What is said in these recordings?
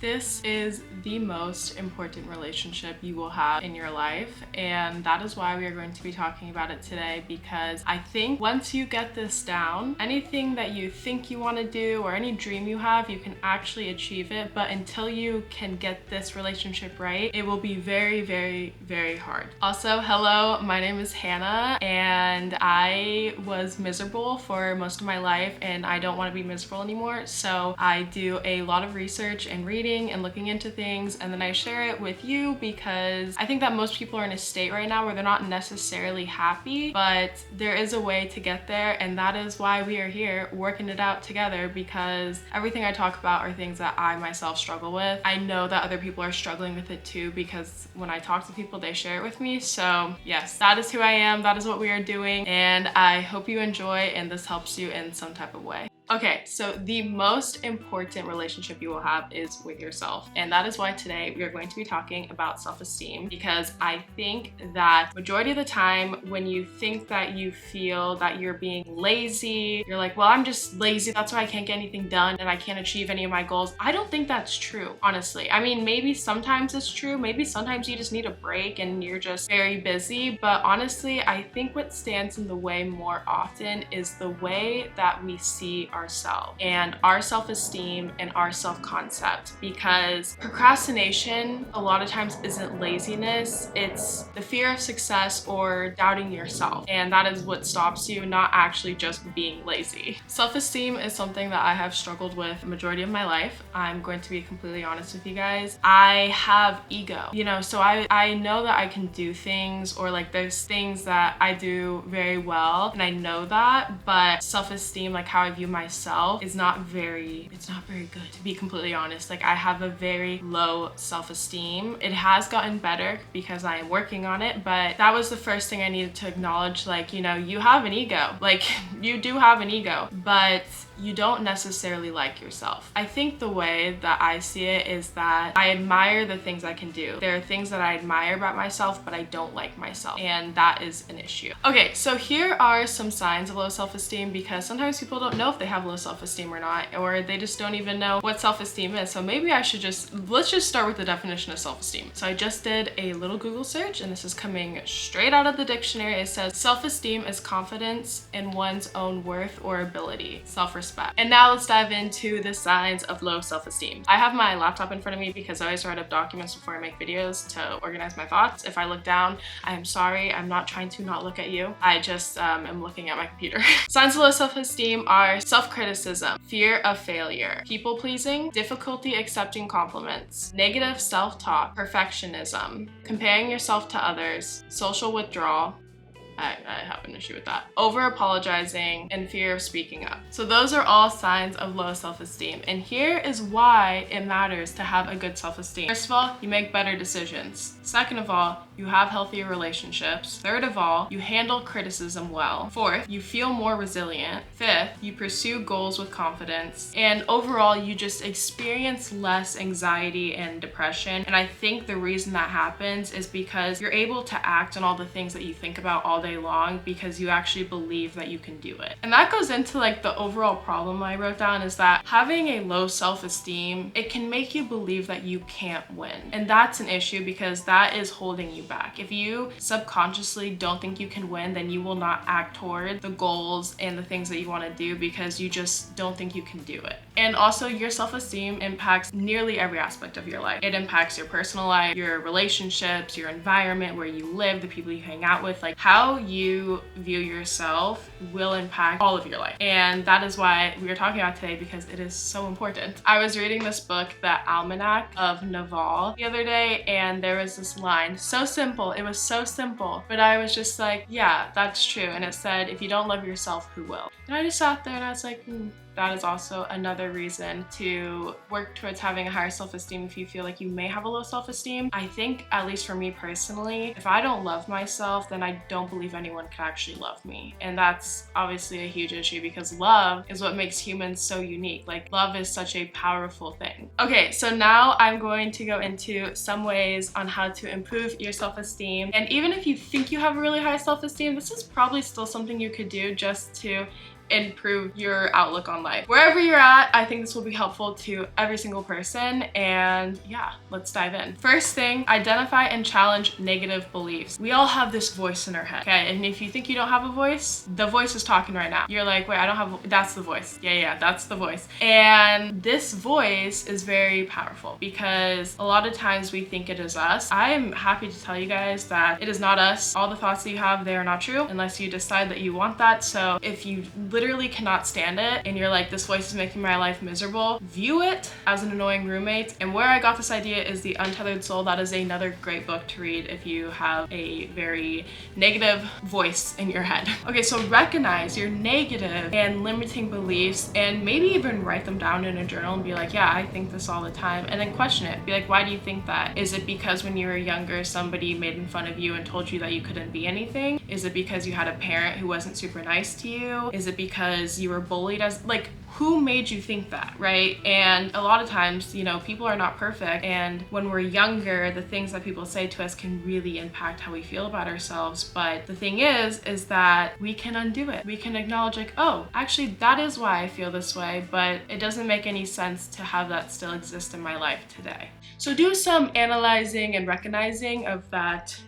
This is the most important relationship you will have in your life, and that is why we are going to be talking about it today, because I think once you get this down, anything that you think you want to do or any dream you have, you can actually achieve it. But until you can get this relationship right, it will be very, very, very hard. Also, hello, my name is Hannah, and I was miserable for most of my life, and I don't want to be miserable anymore. So I do a lot of research and reading and looking into things, and then I share it with you because I think that most people are in a state right now where they're not necessarily happy, but there is a way to get there, and that is why we are here working it out together, because everything I talk about are things that I myself struggle with. I know that other people are struggling with it too, because when I talk to people, they share it with me. So yes, that is who I am, that is what we are doing, and I hope you enjoy and this helps you in some type of way. Okay, so the most important relationship you will have is with yourself. And that is why today we are going to be talking about self-esteem, because I think that majority of the time when you think that you feel that you're being lazy, you're like, well, I'm just lazy, that's why I can't get anything done and I can't achieve any of my goals. I don't think that's true, honestly. I mean, maybe sometimes it's true. Maybe sometimes you just need a break and you're just very busy. But honestly, I think what stands in the way more often is the way that we see ourselves and our self-esteem and our self-concept, because procrastination a lot of times isn't laziness, it's the fear of success or doubting yourself, and that is what stops you, not actually just being lazy. Self-esteem is something that I have struggled with the majority of my life. I'm going to be completely honest with you guys. I have ego, so I know that I can do things, or like there's things that I do very well and I know that, but self-esteem, like how I view myself, is not very good, to be completely honest. Like I have a very low self-esteem. It has gotten better because I am working on it, but that was the first thing I needed to acknowledge. Like, you have an ego, like you do have an ego, but you don't necessarily like yourself. I think the way that I see it is that I admire the things I can do. There are things that I admire about myself, but I don't like myself, and that is an issue. Okay, so here are some signs of low self-esteem, because sometimes people don't know if they have low self-esteem or not, or they just don't even know what self-esteem is. So maybe let's just start with the definition of self-esteem. So I just did a little Google search, and this is coming straight out of the dictionary. It says self-esteem is confidence in one's own worth or ability, self-respect. And now let's dive into the signs of low self-esteem. I have my laptop in front of me because I always write up documents before I make videos to organize my thoughts. If I look down, I am sorry. I'm not trying to not look at you. I just am looking at my computer. Signs of low self-esteem are self-criticism, fear of failure, people-pleasing, difficulty accepting compliments, negative self-talk, perfectionism, comparing yourself to others, social withdrawal, I have an issue with that, over apologizing, and fear of speaking up. So those are all signs of low self-esteem. And here is why it matters to have a good self-esteem. First of all, you make better decisions. Second of all, you have healthier relationships. Third of all, you handle criticism well. Fourth, you feel more resilient. Fifth, you pursue goals with confidence. And overall, you just experience less anxiety and depression. And I think the reason that happens is because you're able to act on all the things that you think about all day long, because you actually believe that you can do it. And that goes into like the overall problem I wrote down, is that having a low self-esteem, it can make you believe that you can't win. And that's an issue, because that is holding you back. If you subconsciously don't think you can win, then you will not act toward the goals and the things that you want to do, because you just don't think you can do it. And also, your self-esteem impacts nearly every aspect of your life. It impacts your personal life, your relationships, your environment, where you live, the people you hang out with. Like how you view yourself will impact all of your life. And that is why we are talking about today, because it is so important. I was reading this book, The Almanac of Naval, the other day, and there was this line, so simple, it was so simple, but I was just like, yeah, that's true. And it said, if you don't love yourself, who will? And I just sat there and I was like, that is also another reason to work towards having a higher self-esteem if you feel like you may have a low self-esteem. I think, at least for me personally, if I don't love myself, then I don't believe anyone can actually love me. And that's obviously a huge issue, because love is what makes humans so unique. Like, love is such a powerful thing. Okay, so now I'm going to go into some ways on how to improve your self-esteem. And even if you think you have a really high self-esteem, this is probably still something you could do just to improve your outlook on life. Wherever you're at, I think this will be helpful to every single person. And yeah, let's dive in. First thing, identify and challenge negative beliefs. We all have this voice in our head, okay? And if you think you don't have a voice, the voice is talking right now. You're like, wait, I don't have a, that's the voice. Yeah, that's the voice. And this voice is very powerful because a lot of times we think it is us. I am happy to tell you guys that it is not us. All the thoughts that you have, they are not true unless you decide that you want that. So if you literally cannot stand it and you're like, this voice is making my life miserable, view it as an annoying roommate. And where I got this idea is The Untethered Soul. That is another great book to read if you have a very negative voice in your head. Okay, so recognize your negative and limiting beliefs and maybe even write them down in a journal and be like, yeah, I think this all the time. And then question it. Be like, why do you think that? Is it because when you were younger, somebody made fun of you and told you that you couldn't be anything? Is it because you had a parent who wasn't super nice to you? Is it because you were bullied as, like, who made you think that, right? And a lot of times, you know, people are not perfect. And when we're younger, the things that people say to us can really impact how we feel about ourselves. But the thing is that we can undo it. We can acknowledge like, oh, actually that is why I feel this way, but it doesn't make any sense to have that still exist in my life today. So do some analyzing and recognizing of that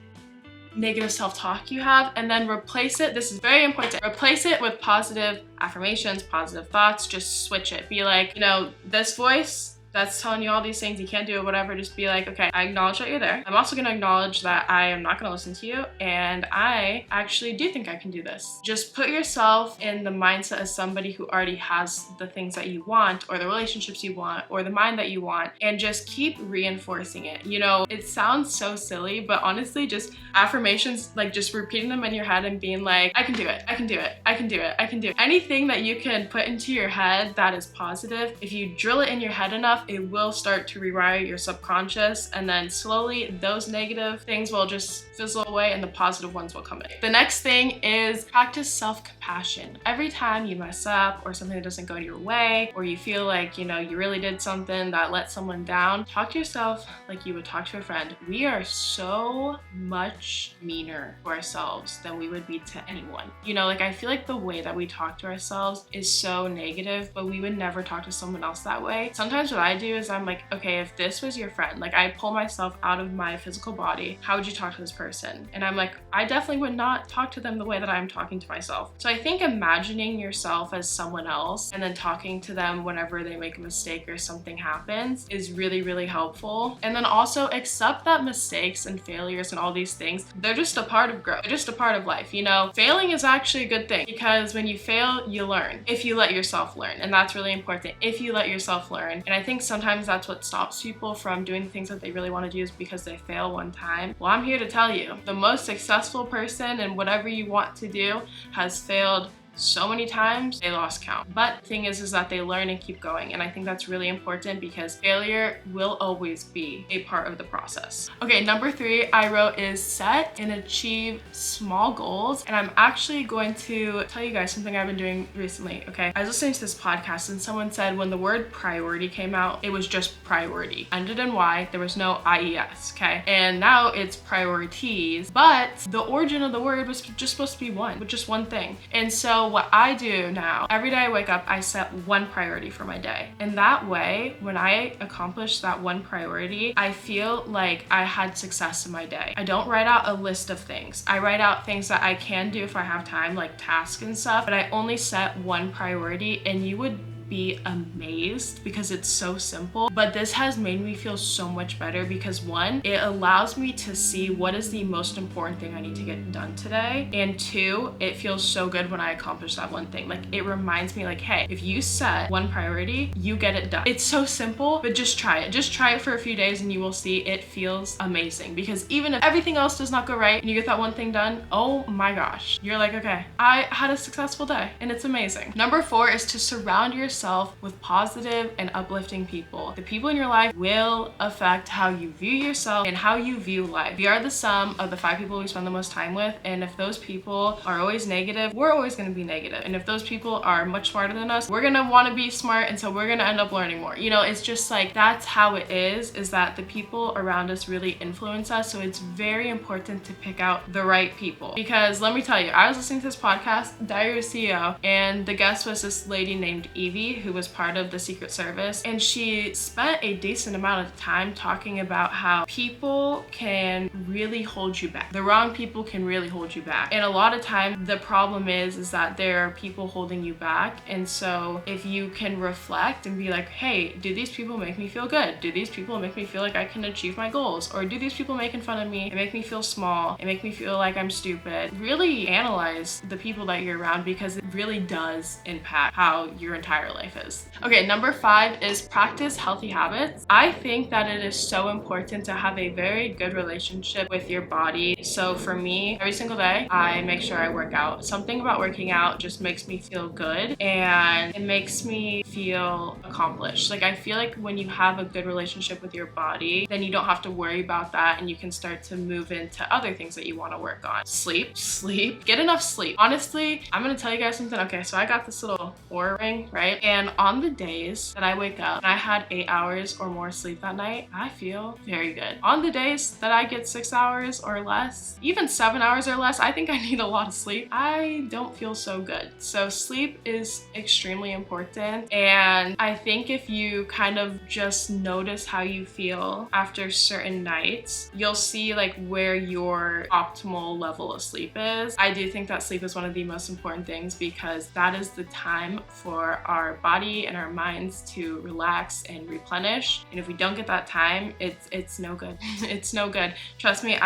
negative self-talk you have, and then replace it. This is very important. Replace it with positive affirmations, positive thoughts. Just switch it. Be like, you know, this voice that's telling you all these things, you can't do it, whatever. Just be like, okay, I acknowledge that you're there. I'm also gonna acknowledge that I am not gonna listen to you, and I actually do think I can do this. Just put yourself in the mindset as somebody who already has the things that you want, or the relationships you want, or the mind that you want, and just keep reinforcing it. You know, it sounds so silly, but honestly, just affirmations, like just repeating them in your head and being like, I can do it, I can do it, I can do it, I can do it. Anything that you can put into your head that is positive, if you drill it in your head enough, it will start to rewire your subconscious, and then slowly those negative things will just fizzle away and the positive ones will come in. The next thing is practice self-compassion. Every time you mess up or something that doesn't go your way, or you feel like, you know, you really did something that let someone down, talk to yourself like you would talk to a friend. We are so much meaner to ourselves than we would be to anyone. You know, like I feel like the way that we talk to ourselves is so negative, but we would never talk to someone else that way. Sometimes what I do is I'm like, okay, if this was your friend, like I pull myself out of my physical body, how would you talk to this person? And I'm like, I definitely would not talk to them the way that I'm talking to myself. So I think imagining yourself as someone else and then talking to them whenever they make a mistake or something happens is really, really helpful. And then also accept that mistakes and failures and all these things, they're just a part of growth. They're just a part of life. You know, failing is actually a good thing because when you fail, you learn. If you let yourself learn, and that's really important. If you let yourself learn. And I think sometimes that's what stops people from doing things that they really want to do, is because they fail one time. Well, I'm here to tell you, the most successful person in whatever you want to do has failed so many times they lost count. But the thing is that they learn and keep going, and I think that's really important because failure will always be a part of the process. Okay, number 3 I wrote is set and achieve small goals, and I'm actually going to tell you guys something I've been doing recently. Okay, I was listening to this podcast and someone said when the word priority came out, it was just priority, ended in Y, there was no IES. Okay, and now it's priorities, but the origin of the word was just supposed to be one, with just one thing. And so what I do now, every day I wake up, I set one priority for my day. And that way, when I accomplish that one priority, I feel like I had success in my day. I don't write out a list of things. I write out things that I can do if I have time, like tasks and stuff, but I only set one priority, and you would be amazed because it's so simple. But this has made me feel so much better because 1, it allows me to see what is the most important thing I need to get done today, and 2, it feels so good when I accomplish that one thing. Like it reminds me like, hey, if you set one priority, you get it done. It's so simple, but just try it. Just try it for a few days and you will see it feels amazing, because even if everything else does not go right and you get that one thing done, oh my gosh, you're like, okay, I had a successful day, and it's amazing. Number 4 is to surround yourself yourself with positive and uplifting people. The people in your life will affect how you view yourself and how you view life. We are the sum of the 5 people we spend the most time with, and if those people are always negative, we're always going to be negative. And if those people are much smarter than us, we're going to want to be smart, and so we're going to end up learning more. You know, it's just like, that's how it is that the people around us really influence us. So it's very important to pick out the right people. Because let me tell you, I was listening to this podcast, Diary of a CEO, and the guest was this lady named Evie, who was part of the Secret Service, and she spent a decent amount of time talking about how people can really hold you back. The wrong people can really hold you back. And a lot of time the problem is that there are people holding you back. And so if you can reflect and be like, hey, do these people make me feel good? Do these people make me feel like I can achieve my goals? Or do these people making fun of me and make me feel small and make me feel like I'm stupid? Really analyze the people that you're around, because it really does impact how your entire life is. Okay, number 5 is practice healthy habits. I think that it is so important to have a very good relationship with your body. So for me, every single day, I make sure I work out. Something about working out just makes me feel good, and it makes me feel accomplished. Like, I feel like when you have a good relationship with your body, then you don't have to worry about that, and you can start to move into other things that you want to work on. Sleep, get enough sleep. Honestly, I'm gonna tell you guys something. Okay, so I got this little Oura ring, right? And on the days that I wake up and I had 8 hours or more sleep that night, I feel very good. On the days that I get 6 hours or less, even 7 hours or less, I think I need a lot of sleep, I don't feel so good. So sleep is extremely important, and I think if you kind of just notice how you feel after certain nights, you'll see like where your optimal level of sleep is. I do think that sleep is one of the most important things, because that is the time for our body and our minds to relax and replenish. And if we don't get that time, it's no good. It's no good. Trust me, if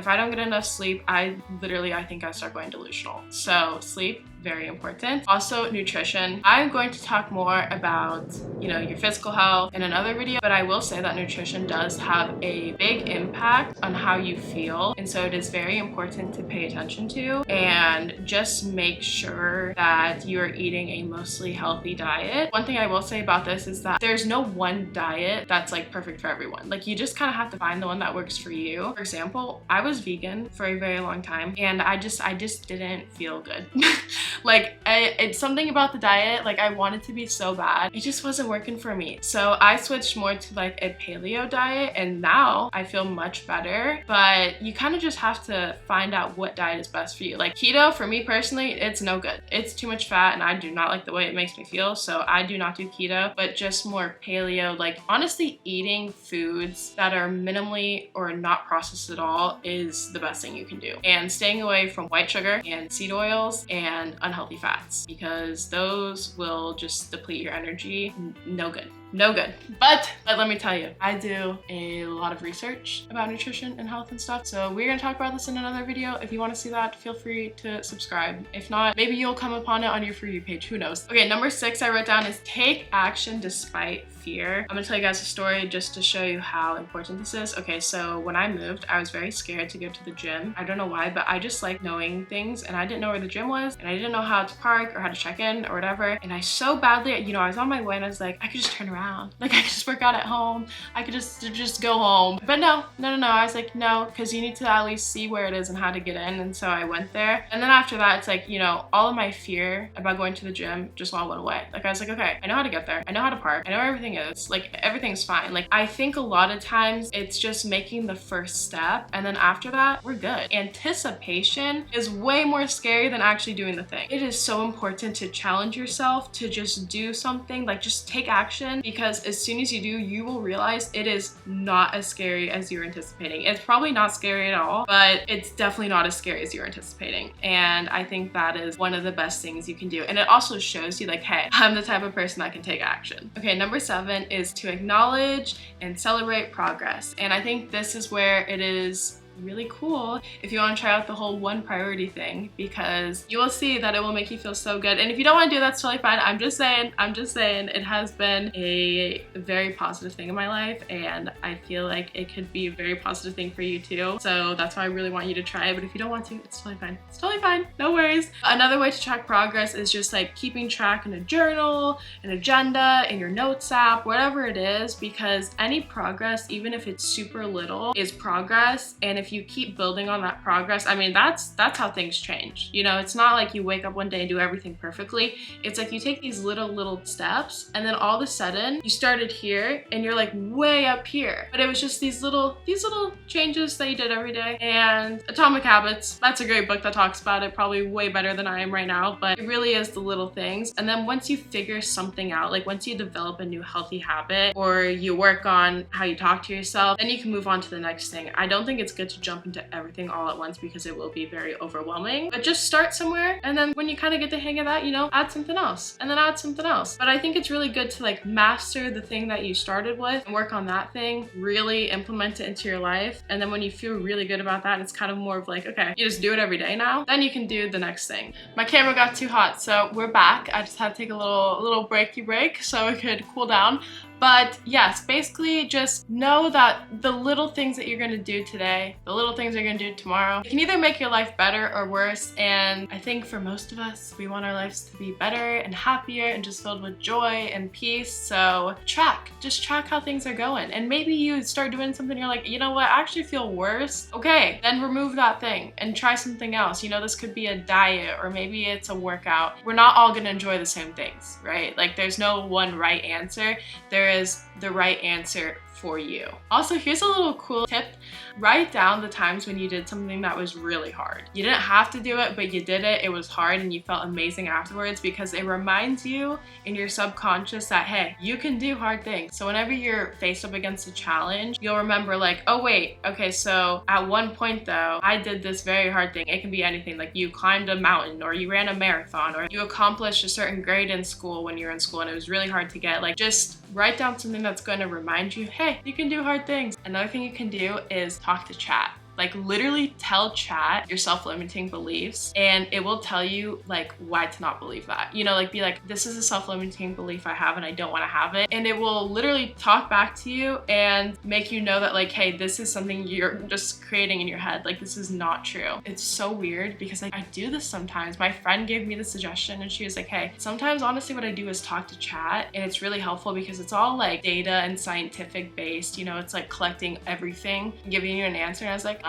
I don't get enough sleep, I think I start going delusional. So sleep, very important. Also, nutrition. I'm going to talk more about, your physical health in another video, but I will say that nutrition does have a big impact on how you feel. And so it is very important to pay attention to, and just make sure that you're eating a mostly healthy diet. One thing I will say about this is that there's no one diet that's like perfect for everyone. Like, you just kind of have to find the one that works for you. For example, I was vegan for a very long time, and I just didn't feel good. Like, it's something about the diet, like, I wanted to be so bad. It just wasn't working for me. So I switched more to like a paleo diet, and now I feel much better. But you kind of just have to find out what diet is best for you. Like, keto, for me personally, it's no good. It's too much fat, and I do not like the way it makes me feel. So I do not do keto, but just more paleo. Like, honestly, eating foods that are minimally or not processed at all is the best thing you can do. And staying away from white sugar and seed oils and unhealthy fats, because those will just deplete your energy. No good. No good. But let me tell you, I do a lot of research about nutrition and health and stuff. So we're gonna talk about this in another video. If you want to see that, feel free to subscribe. If not, maybe you'll come upon it on your For You page, who knows? Okay, number 6 I wrote down is take action despite fear. I'm gonna tell you guys a story just to show you how important this is. Okay, so when I moved, I was very scared to go to the gym. I don't know why, but I just like knowing things, and I didn't know where the gym was, and I didn't know how to park or how to check in or whatever. And I so badly, I was on my way, and I was like, I could just turn around. Like, I could just work out at home. I could just go home. But no. I was like, no, because you need to at least see where it is and how to get in. And so I went there. And then after that, it's like, all of my fear about going to the gym just all went away. Like, I was like, okay, I know how to get there. I know how to park. I know where everything is. Like, everything's fine. Like, I think a lot of times it's just making the first step. And then after that, we're good. Anticipation is way more scary than actually doing the thing. It is so important to challenge yourself to just do something, like just take action, because as soon as you do, you will realize it is not as scary as you're anticipating. It's probably not scary at all, but it's definitely not as scary as you're anticipating. And I think that is one of the best things you can do. And it also shows you like, hey, I'm the type of person that can take action. Okay, number 7 is to acknowledge and celebrate progress. And I think this is where it is really cool if you want to try out the whole one priority thing, because you will see that it will make you feel so good. And if you don't want to do that, that's totally fine. I'm just saying it has been a very positive thing in my life, and I feel like it could be a very positive thing for you too. So that's why I really want you to try it. But if you don't want to, it's totally fine. It's totally fine. No worries. Another way to track progress is just like keeping track in a journal, an agenda, in your notes app, whatever it is, because any progress, even if it's super little, is progress. And if you keep building on that progress, I mean, that's how things change. You know, it's not like you wake up one day and do everything perfectly. It's like you take these little steps, and then all of a sudden you started here and you're like way up here. But it was just these little changes that you did every day. And Atomic Habits, that's a great book that talks about it, probably way better than I am right now, but it really is the little things. And then once you figure something out, like once you develop a new healthy habit, or you work on how you talk to yourself, then you can move on to the next thing. I don't think it's good to jump into everything all at once because it will be very overwhelming, but just start somewhere, and then when you kind of get the hang of that, you know, add something else, and then add something else. But I think it's really good to like master the thing that you started with and work on that thing, really implement it into your life. And then when you feel really good about that, it's kind of more of like, okay, you just do it every day now, then you can do the next thing. My camera got too hot, so we're back. I just had to take a little breaky break so it could cool down. But yes, basically just know that the little things that you're gonna do today, the little things you're gonna do tomorrow, can either make your life better or worse. And I think for most of us, we want our lives to be better and happier and just filled with joy and peace. So just track how things are going. And maybe you start doing something, you're like, you know what, I actually feel worse. Okay, then remove that thing and try something else. You know, this could be a diet, or maybe it's a workout. We're not all gonna enjoy the same things, right? Like there's no one right answer. There is the right answer for you. Also, here's a little cool tip. Write down the times when you did something that was really hard. You didn't have to do it, but you did it. It was hard and you felt amazing afterwards, because it reminds you in your subconscious that, hey, you can do hard things. So whenever you're faced up against a challenge, you'll remember like, oh wait, okay, so at one point though, I did this very hard thing. It can be anything, like you climbed a mountain, or you ran a marathon, or you accomplished a certain grade in school when you were in school and it was really hard to get. Like just write down something that's going to remind you, hey, you can do hard things. Another thing you can do is talk to chat. Like literally tell chat your self-limiting beliefs, and it will tell you like why to not believe that. You know, like be like, this is a self-limiting belief I have and I don't want to have it. And it will literally talk back to you and make you know that like, hey, this is something you're just creating in your head. Like this is not true. It's so weird because like I do this sometimes. My friend gave me the suggestion and she was like, hey, sometimes honestly what I do is talk to chat, and it's really helpful because it's all like data and scientific based. You know, it's like collecting everything, giving you an answer. And I was like,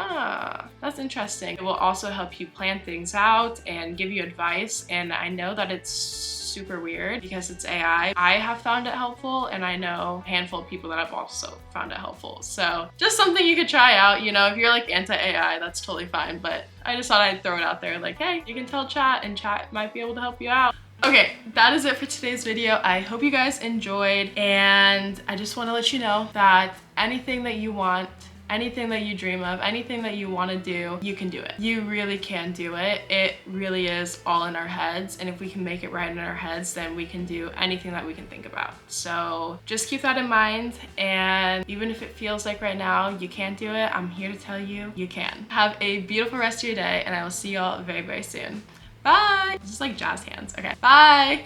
that's interesting. It will also help you plan things out and give you advice. And I know that it's super weird because it's AI. I have found it helpful, and I know a handful of people that have also found it helpful. So just something you could try out. You know, if you're like anti-AI, that's totally fine. But I just thought I'd throw it out there like, hey, you can tell chat and chat might be able to help you out. Okay, that is it for today's video. I hope you guys enjoyed, and I just want to let you know that anything that you want, anything that you dream of, anything that you want to do, you can do it. You really can do it. It really is all in our heads, and if we can make it right in our heads, then we can do anything that we can think about. So just keep that in mind, and even if it feels like right now you can't do it, I'm here to tell you, you can. Have a beautiful rest of your day, and I will see y'all very, very soon. Bye! Just like jazz hands. Okay, bye!